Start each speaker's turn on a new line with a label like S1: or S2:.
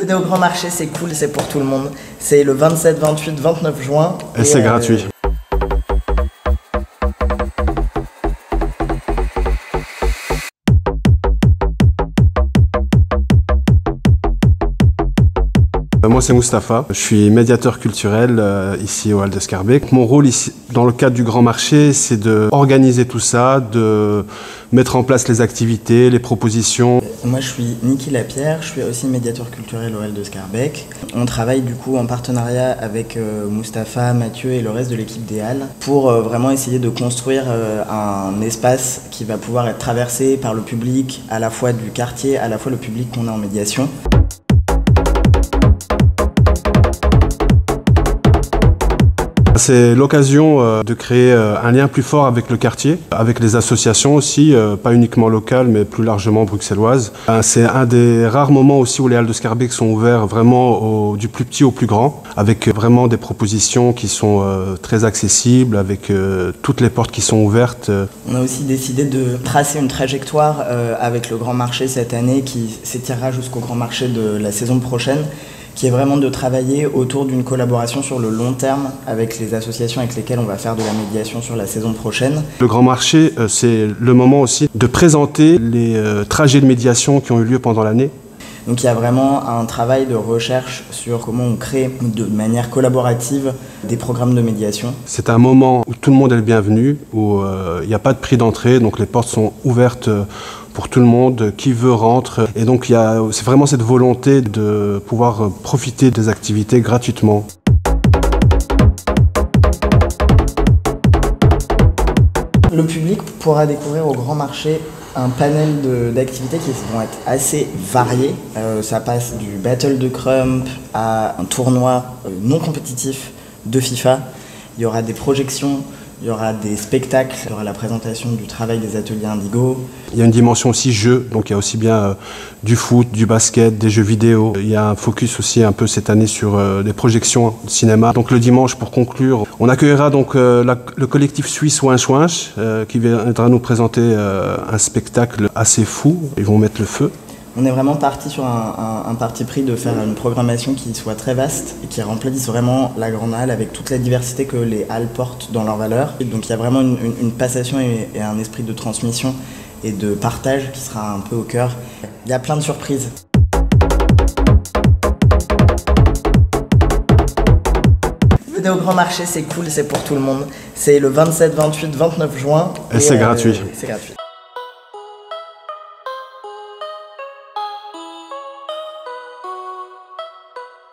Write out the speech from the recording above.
S1: Venez au Grand Marché, c'est cool, c'est pour tout le monde. C'est le 27, 28, 29 juin.
S2: Et c'est gratuit. Moi c'est Mustapha, je suis médiateur culturel ici au Halles d'Escarbet. Mon rôle ici, dans le cadre du Grand Marché, c'est d'organiser tout ça, de mettre en place les activités, les propositions.
S1: Moi je suis Niki Lapierre, je suis aussi médiateur culturel au Halles d'Escarbet. On travaille du coup en partenariat avec Mustapha, Mathieu et le reste de l'équipe des Halles pour vraiment essayer de construire un espace qui va pouvoir être traversé par le public à la fois du quartier, à la fois le public qu'on a en médiation.
S2: C'est l'occasion de créer un lien plus fort avec le quartier, avec les associations aussi, pas uniquement locales mais plus largement bruxelloises. C'est un des rares moments aussi où les Halles d'Escarbet sont ouverts vraiment du plus petit au plus grand, avec vraiment des propositions qui sont très accessibles, avec toutes les portes qui sont ouvertes.
S1: On a aussi décidé de tracer une trajectoire avec le Grand Marché cette année qui s'étirera jusqu'au Grand Marché de la saison prochaine, qui est vraiment de travailler autour d'une collaboration sur le long terme avec les associations avec lesquelles on va faire de la médiation sur la saison prochaine.
S2: Le Grand Marché, c'est le moment aussi de présenter les trajets de médiation qui ont eu lieu pendant l'année.
S1: Donc il y a vraiment un travail de recherche sur comment on crée de manière collaborative des programmes de médiation.
S2: C'est un moment où tout le monde est le bienvenu, où il n'y a pas de prix d'entrée, donc les portes sont ouvertes pour tout le monde, qui veut rentre. Et donc c'est vraiment cette volonté de pouvoir profiter des activités gratuitement.
S1: Le public pourra découvrir au Grand Marché un panel d'activités qui vont être assez variées. Ça passe du battle de Crump à un tournoi non compétitif de FIFA. Il y aura des projections, il y aura des spectacles, il y aura la présentation du travail des ateliers Indigo.
S2: Il y a une dimension aussi jeu, donc il y a aussi bien du foot, du basket, des jeux vidéo. Il y a un focus aussi un peu cette année sur des projections de cinéma. Donc le dimanche, pour conclure, on accueillera donc le collectif suisse Winch Winch qui viendra nous présenter un spectacle assez fou. Ils vont mettre le feu.
S1: On est vraiment parti sur un parti pris de faire une programmation qui soit très vaste et qui remplisse vraiment la grande halle avec toute la diversité que les halles portent dans leurs valeurs. Et donc il y a vraiment une passation et un esprit de transmission et de partage qui sera un peu au cœur. Il y a plein de surprises. Venez au Grand Marché, c'est cool, c'est pour tout le monde. C'est le 27, 28, 29 juin.
S2: Et c'est gratuit.
S1: C'est gratuit.